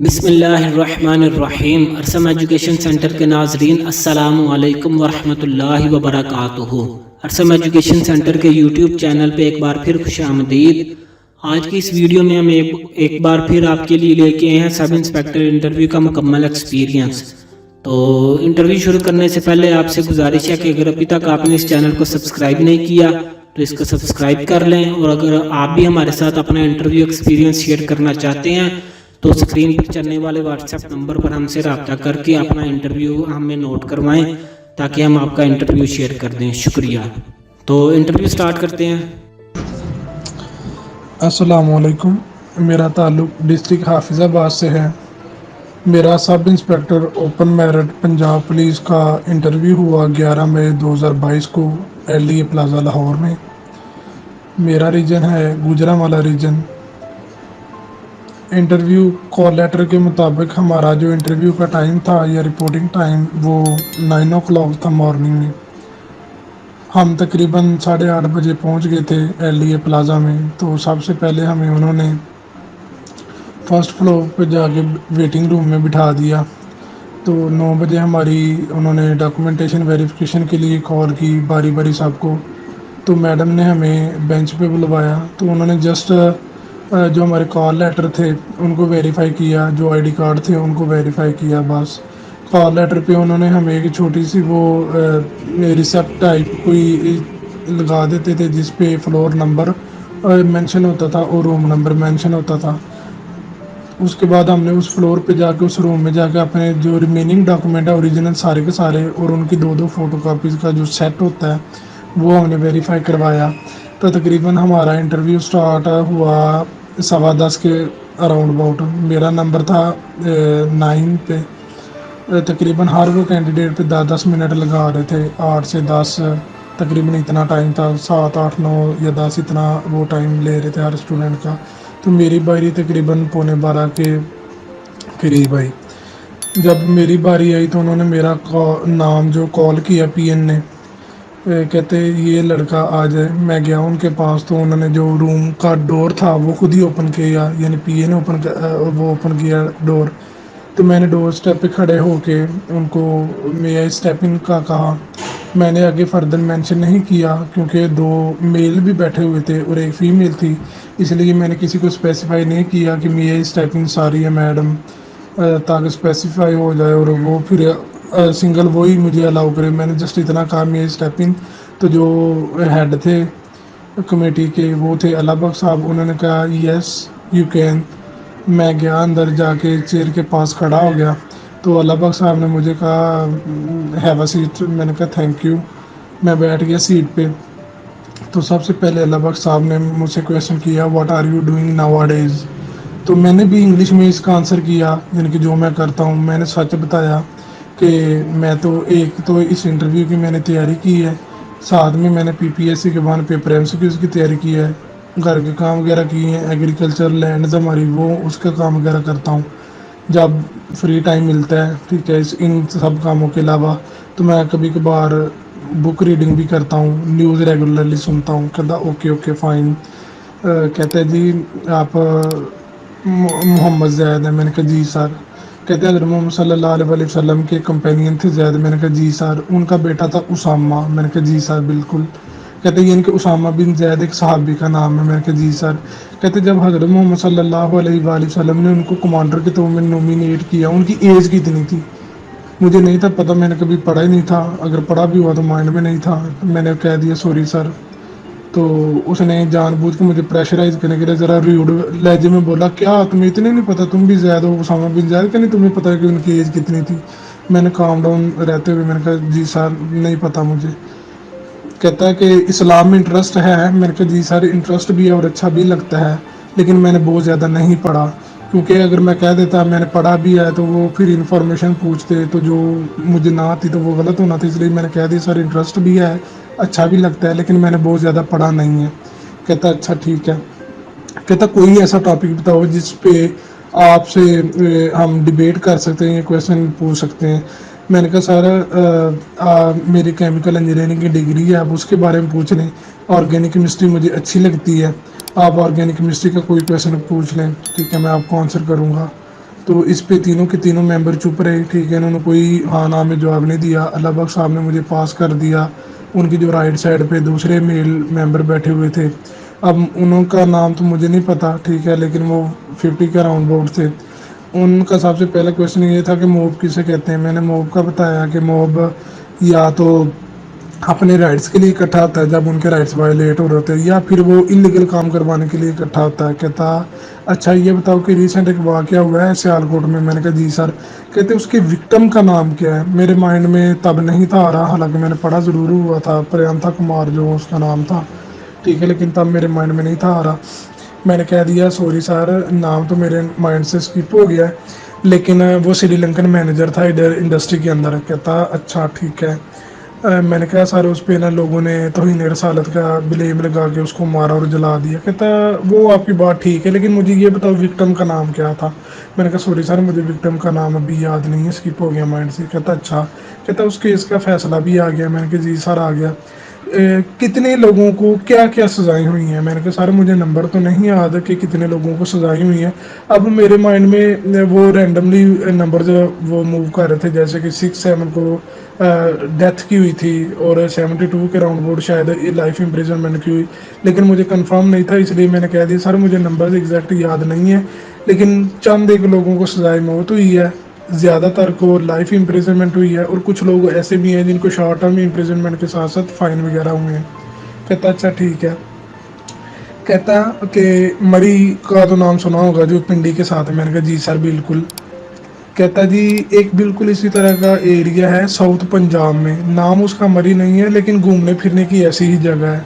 بسم اللہ الرحمن الرحیم ارسم ایجوکیشن سینٹر کے ناظرین السلام علیکم ورحمۃ اللہ وبرکاتہ۔ ارسم ایجوکیشن سینٹر کے یوٹیوب چینل پہ ایک بار پھر خوش آمدید۔ آج کی اس ویڈیو میں ہم ایک بار پھر آپ کے لیے لے کے آئے ہیں سب انسپیکٹر انٹرویو کا مکمل ایکسپیرینس۔ تو انٹرویو شروع کرنے سے پہلے آپ سے گزارش ہے کہ اگر ابھی تک آپ نے اس چینل کو سبسکرائب نہیں کیا تو اس کو سبسکرائب کر لیں، اور اگر آپ بھی ہمارے ساتھ اپنا انٹرویو ایکسپیرینس شیئر کرنا چاہتے ہیں تو سکرین پر چلنے والے واٹس ایپ نمبر پر ہم سے رابطہ کر کے اپنا انٹرویو ہمیں نوٹ کروائیں تاکہ ہم آپ کا انٹرویو شیئر کر دیں۔ شکریہ۔ تو انٹرویو سٹارٹ کرتے ہیں۔ السلام علیکم، میرا تعلق ڈسٹرکٹ حافظ آباد سے ہے۔ میرا سب inspector open merit Punjab police کا انٹرویو ہوا 11 مئی 2022 کو LDA پلازا لاہور میں۔ میرا ریجن ہے گوجرانوالہ ریجن۔ انٹرویو کال لیٹر کے مطابق ہمارا جو انٹرویو کا ٹائم تھا یا رپورٹنگ ٹائم وہ 9 o'clock تھا مارننگ میں۔ ہم تقریباً 8:30 بجے پہنچ گئے تھے LDA پلازا میں۔ تو سب سے پہلے ہمیں انہوں نے فرسٹ فلور پہ جا کے ویٹنگ روم میں بٹھا دیا۔ تو 9 بجے ہماری انہوں نے ڈاکومنٹیشن ویریفیکیشن کے لیے کال کی باری باری سب کو۔ تو میڈم نے ہمیں بینچ پہ بلوایا، تو انہوں نے جسٹ جو ہمارے کال لیٹر تھے ان کو ویریفائی کیا، جو ID کارڈ تھے ان کو ویریفائی کیا بس۔ کال لیٹر پہ انہوں نے ہمیں ایک چھوٹی سی وہ ریسیپٹ ٹائپ کوئی لگا دیتے تھے جس پہ فلور نمبر مینشن ہوتا تھا اور روم نمبر مینشن ہوتا تھا۔ اس کے بعد ہم نے اس فلور پہ جا کے اس روم میں جا کے اپنے جو ریمیننگ ڈاکومنٹ ہے اوریجنل سارے کے سارے اور ان کی 2 فوٹو کاپیز کا جو سیٹ ہوتا ہے وہ ہم نے ویریفائی کروایا۔ تو تقریباً ہمارا انٹرویو سٹارٹ ہوا 10:15 کے اراؤنڈ اباؤٹ۔ میرا نمبر تھا 9 پہ۔ تقریباً ہر وہ کینڈیڈیٹ پہ 10 منٹ لگا رہے تھے، 8 سے 10 تقریباً اتنا ٹائم تھا، 7، 8، 9 یا 10 اتنا وہ ٹائم لے رہے تھے ہر اسٹوڈنٹ کا۔ تو میری باری تقریباً 11:45 کے قریب آئی۔ جب میری باری آئی تو انہوں نے میرا نام جو کال کیا PN نے، کہتے یہ لڑکا آ جائے۔ میں گیا ان کے پاس تو انہوں نے جو روم کا ڈور تھا وہ خود ہی اوپن کیا، یعنی PA نے اوپن کیا ڈور۔ تو میں نے ڈور سٹیپ پہ کھڑے ہو کے ان کو may I step in کا کہا۔ میں نے آگے فردر مینشن نہیں کیا کیونکہ 2 میل بھی بیٹھے ہوئے تھے اور ایک فیمیل تھی، اس لیے میں نے کسی کو اسپیسیفائی نہیں کیا کہ may I step in ساری ہے میڈم، تاکہ اسپیسیفائی ہو جائے اور وہ پھر سنگل وہی مجھے الاؤ کرے۔ میں نے جسٹ اتنا کہا may I step in۔ تو جو ہیڈ تھے کمیٹی کے وہ تھے اللہ بخش صاحب، انہوں نے کہا یس یو کین۔ میں گیا اندر جا کے چیئر کے پاس کھڑا ہو گیا، تو اللہ بخش صاحب نے مجھے کہا ہیو اے سیٹ۔ میں نے کہا تھینک یو۔ میں بیٹھ گیا سیٹ پہ۔ تو سب سے پہلے اللہ بخش صاحب نے مجھ سے کویشچن کیا what are you doing nowadays. تو میں نے بھی انگلش میں اس کا آنسر کیا، یعنی کہ جو میں کرتا ہوں میں نے سچ بتایا کہ میں تو اس انٹرویو کی میں نے تیاری کی ہے، ساتھ میں نے PPSC کے بعد پیپر MCQs کی تیاری کی ہے، گھر کے کام وغیرہ کیے ہیں، ایگریکلچر لینڈز ہماری وہ اس کا کام وغیرہ کرتا ہوں جب فری ٹائم ملتا ہے، ٹھیک ہے۔ ان سب کاموں کے علاوہ تو میں کبھی کبھار بک ریڈنگ بھی کرتا ہوں، نیوز ریگولرلی سنتا ہوں۔ کہتا اوکے فائن۔ کہتے ہیں جی آپ محمد زید ہیں؟ میں نے کہا جی سر۔ کہتے ہیں حضرت محمد صلی اللہ علیہ وسلم کے کمپینین تھے زید؟ میں نے کہا جی سر۔ ان کا بیٹا تھا اسامہ؟ میں نے کہا جی سر بالکل۔ کہتے ہیں ان کے اسامہ بن زید ایک صحابی کا نام ہے؟ میں نے کہا جی سر۔ کہتے جب حضرت محمد صلی اللہ علیہ وسلم نے ان کو کمانڈر کے طور میں نومینیٹ کیا ان کی ایج کتنی تھی؟ مجھے نہیں تھا پتہ، میں نے کبھی پڑھا ہی نہیں تھا، اگر پڑھا بھی ہوا تو مائنڈ میں نہیں تھا۔ میں نے کہہ دیا سوری سر۔ تو اس نے جان بوجھ کے مجھے پریشرائز کرنے کے لیے ذرا ریوڈ لہجے میں بولا کیا تمہیں اتنے نہیں پتہ، تم بھی زید ہو اسامہ بن زید، کہ نہیں تمہیں پتہ ہے کہ ان کی ایج کتنی تھی؟ میں نے کام ڈاؤن رہتے ہوئے میں نے کہا جی سر نہیں پتہ مجھے۔ کہتا ہے کہ اسلام میں انٹرسٹ ہے؟ میں نے کہا جی سر انٹرسٹ بھی ہے اور اچھا بھی لگتا ہے، لیکن میں نے بہت زیادہ نہیں پڑھا، کیونکہ اگر میں کہہ دیتا میں نے پڑھا بھی ہے تو وہ پھر انفارمیشن پوچھتے تو جو مجھے نہ آتی تو وہ غلط ہونا تھا، اس لیے میں نے کہہ دیا سر انٹرسٹ بھی ہے اچھا بھی لگتا ہے لیکن میں نے بہت زیادہ پڑھا نہیں ہے۔ کہتا اچھا ٹھیک ہے۔ کہتا کوئی ایسا ٹاپک بتاؤ جس پہ آپ سے ہم ڈیبیٹ کر سکتے ہیں یا کویشچن پوچھ سکتے ہیں۔ میں نے کہا سر میری کیمیکل انجینئرنگ کی ڈگری ہے، آپ اس کے بارے میں پوچھ لیں، آرگینک کیمسٹری مجھے اچھی لگتی ہے، آپ آرگینک کیمسٹری کا کوئی کویشچن پوچھ لیں، ٹھیک ہے میں آپ کو آنسر کروں گا۔ تو اس پہ تینوں کے تینوں ممبر چپ رہے، ٹھیک ہے، انہوں نے کوئی ہاں نام میں جواب نہیں دیا۔ اللہ بخش صاحب نے مجھے پاس کر دیا، ان کی جو رائٹ سائڈ پہ دوسرے میل ممبر بیٹھے ہوئے تھے، اب انہوں کا نام تو مجھے نہیں پتا، ٹھیک ہے، لیکن وہ 50 کے راؤنڈ بورڈ تھے۔ ان کا سب سے پہلا کویشچن یہ تھا کہ موب کسے کہتے ہیں۔ میں نے موب کا بتایا کہ موب یا تو اپنے رائٹس کے لیے اکٹھا ہوتا ہے جب ان کے رائٹس وائلیٹ ہو رہے ہوتے ہیں، یا پھر وہ انلیگل کام کروانے کے لیے اکٹھا ہوتا ہے۔ کہتا اچھا یہ بتاؤ کہ ریسنٹ ایک واقعہ ہوا ہے سیالکوٹ میں۔ میں نے کہا جی سر۔ کہتے اس کے وکٹم کا نام کیا ہے؟ میرے مائنڈ میں تب نہیں تھا آ رہا، حالانکہ میں نے پڑھا ضرور ہوا تھا، پریانتھا کمار جو اس کا نام تھا، ٹھیک ہے، لیکن تب میرے مائنڈ میں نہیں تھا آ رہا۔ میں نے کہہ دیا سوری سر، نام تو میرے مائنڈ سے اسکپ ہو گیا ہے، لیکن وہ سری لنکن مینیجر تھا ادھر انڈسٹری کے اندر۔ کہتا اچھا ٹھیک ہے۔ میں نے کہا سر اس پہ نا لوگوں نے توہین رسالت کا بلیم لگا کے اس کو مارا اور جلا دیا۔ کہتا وہ آپ کی بات ٹھیک ہے، لیکن مجھے یہ بتاؤ وکٹم کا نام کیا تھا؟ میں نے کہا سوری سر مجھے وکٹم کا نام ابھی یاد نہیں ہے، اسکپ ہو گیا مائنڈ سے۔ کہتا اچھا۔ کہتا اس کیس کا فیصلہ بھی آ گیا؟ میں نے کہا جی سر آ گیا۔ کتنے لوگوں کو کیا کیا سزائیں ہوئی ہیں؟ میں نے کہا سر مجھے نمبر تو نہیں یاد کہ کتنے لوگوں کو سزائیں ہوئی ہیں۔ اب میرے مائنڈ میں وہ رینڈملی نمبر جو وہ موو کر رہے تھے، جیسے کہ 6-7 کو ڈیتھ کی ہوئی تھی، اور 72 کے راؤنڈ بورڈ شاید لائف امپریزنمنٹ کی ہوئی، لیکن مجھے کنفرم نہیں تھا، اس لیے میں نے کہہ دیا سر مجھے نمبر ایگزیکٹ یاد نہیں ہے، لیکن چند ایک لوگوں کو سزائے موت ہوئی ہے، زیادہ تر کو لائف امپریزنمنٹ ہوئی ہے، اور کچھ لوگ ایسے بھی ہیں جن کو شارٹ ٹرم امپریزنمنٹ کے ساتھ ساتھ فائن وغیرہ ہوئے ہیں۔ کہتا اچھا ٹھیک ہے۔ کہتا کہ مری کا تو نام سنا ہوگا جو پنڈی کے ساتھ ہے؟ میں نے کہا جی سر بالکل۔ کہتا جی ایک بالکل اسی طرح کا ایریا ہے ساؤتھ پنجاب میں، نام اس کا مری نہیں ہے لیکن گھومنے پھرنے کی ایسی ہی جگہ ہے۔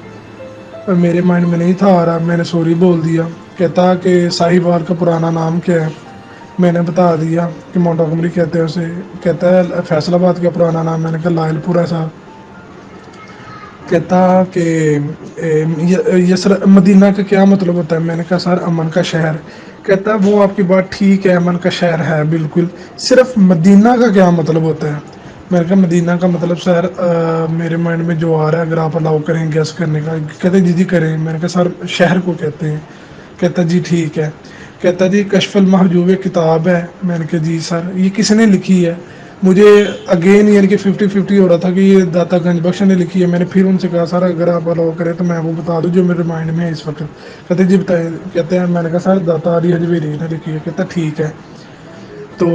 اور میرے مائنڈ میں نہیں تھا آ رہا، میں نے سوری بول دیا۔ کہتا کہ ساہیوال کا پرانا نام کیا ہے؟ میں نے بتا دیا کہ مونٹاگمری کہتے ہیں اسے۔ کہتا ہے فیصل آباد کا پرانا نام؟ میں نے کہا لائل پور ہے صاحب۔ کہتا کہ مدینہ کا کیا مطلب ہوتا ہے؟ میں نے کہا سر امن کا شہر۔ کہتا وہ آپ کی بات ٹھیک ہے، امن کا شہر ہے بالکل، صرف مدینہ کا کیا مطلب ہوتا ہے؟ میں نے کہا مدینہ کا مطلب سر میرے مائنڈ میں جو آ رہا ہے اگر آپ الاؤ کریں گیس کرنے کا۔ کہتے جی کریں۔ میں نے کہا سر شہر کو کہتے ہیں۔ کہتا جی ٹھیک ہے۔ کہتا جی کشف المحجوب کتاب ہے؟ میں نے کہا جی سر۔ یہ کس نے لکھی ہے؟ مجھے اگین یعنی کہ 50-50 ہو رہا تھا کہ یہ داتا گنج بخش نے لکھی ہے۔ میں نے پھر ان سے کہا سر اگر آپ الاؤ کریں تو میں وہ بتا دوں جو میرے مائنڈ میں ہے اس وقت۔ کہتے جی بتائیں۔ کہتے ہیں میں نے کہا سر داتا علی حجویری نے لکھی ہے۔ کہتا ٹھیک ہے۔ تو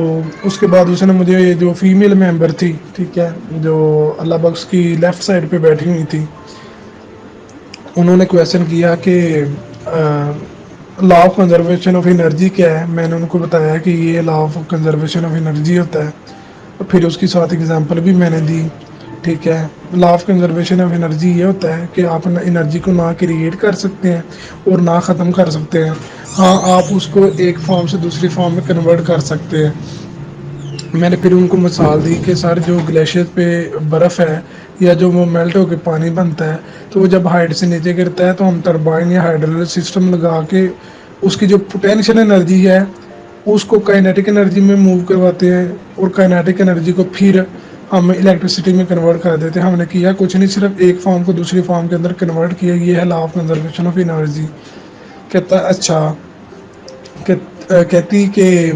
اس کے بعد اس نے مجھے جو فیمیل ممبر تھی، ٹھیک ہے، جو اللہ بخش کی لیفٹ سائڈ پہ بیٹھی ہوئی تھی، انہوں نے کویشچن کیا کہ law of conservation of energy کیا ہے؟ میں نے ان کو بتایا کہ یہ law of conservation of energy ہوتا ہے، پھر اس کی ساتھ اگزامپل بھی میں نے دی، ٹھیک ہے۔ Law of conservation of energy یہ ہوتا ہے کہ آپ انرجی کو نہ کریٹ کر سکتے ہیں اور نہ ختم کر سکتے ہیں، ہاں آپ اس کو ایک فارم سے دوسری فارم میں کنورٹ کر سکتے ہیں۔ میں نے پھر ان کو مثال دی کہ سر جو گلیشیئر پہ برف ہے یا جو وہ میلٹ ہو کے پانی بنتا ہے تو وہ جب ہائٹ سے نیچے گرتا ہے تو ہم ٹربائن یا ہائیڈرولک سسٹم لگا کے اس کی جو پوٹینشیل انرجی ہے اس کو کائنیٹک انرجی میں موو کرواتے ہیں، اور کائنیٹک انرجی کو پھر ہم الیکٹریسٹی میں کنورٹ کر دیتے ہیں۔ ہم نے کیا کچھ نہیں، صرف ایک فارم کو دوسری فارم کے اندر کنورٹ کیا، یہ ہے law of conservation of energy. کہتا اچھا۔ کہتی کہ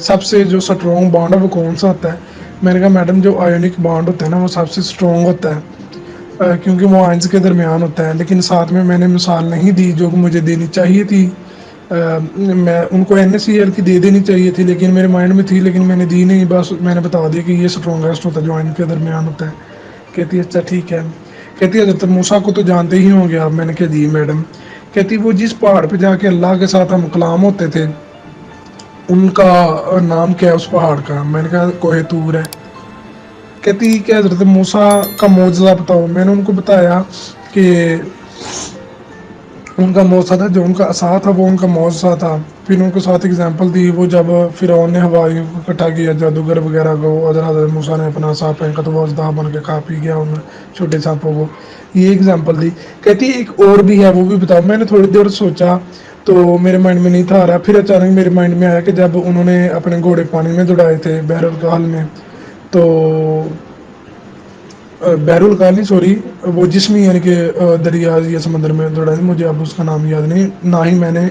سب سے جو سٹرونگ بانڈ ہے وہ کون سا ہوتا ہے؟ میں نے کہا میڈم جو آئونک بانڈ ہوتا ہے نا وہ سب سے سٹرونگ ہوتا ہے، کیونکہ وہ آئنس کے درمیان ہوتا ہے، لیکن ساتھ میں نے مثال نہیں دی جو کہ مجھے دینی چاہیے تھی۔ میں ان کو NaCl کی دے دینی چاہیے تھی لیکن میرے مائنڈ میں تھی، لیکن میں نے دی نہیں، بس میں نے بتا دیا کہ یہ سٹرونگسٹ ہوتا ہے جو آئن کے درمیان ہوتا ہے۔ کہتی اچھا ٹھیک ہے۔ کہتی حضرت موسیٰ کو تو جانتے ہی ہوں گے آپ؟ میں نے کہا جی میڈم۔ کہتی وہ جس پہاڑ پہ جا کے اللہ کے ساتھ ہم کلام ہوتے تھے ان کا نام کیا ہے اس پہاڑ کا؟ میں نے کہا کوہ طور ہے۔ کہتی کہ حضرت موسیٰ کا معجزہ بتاؤ۔ میں نے ان کو بتایا کہ ان کا معجزہ تھا، جو ان کا عصا تھا وہ ان کا معجزہ تھا، پھر ان کو ساتھ اگزامپل دی، وہ جب فرعون نے ہواریوں کو اکٹھا کیا جادوگر وغیرہ کو، حضرت موسیٰ نے اپنا عصا پھینکا تو وہ اژدہا بن کے کھا پی گیا ان چھوٹے سانپوں کو، یہ اگزامپل دی۔ کہتی ایک اور بھی ہے وہ بھی بتاؤ۔ میں نے تھوڑی دیر سوچا تو میرے مائنڈ میں نہیں تھا آ رہا، پھر اچانک میرے مائنڈ میں آیا کہ جب انہوں نے اپنے گھوڑے پانی میں دوڑائے تھے بحر الکاہل میں، تو بحر الکاہل نہیں سوری، وہ جسمی یعنی کہ دریا یا سمندر میں دوڑائے، مجھے اب اس کا نام یاد نہیں، نہ ہی میں نے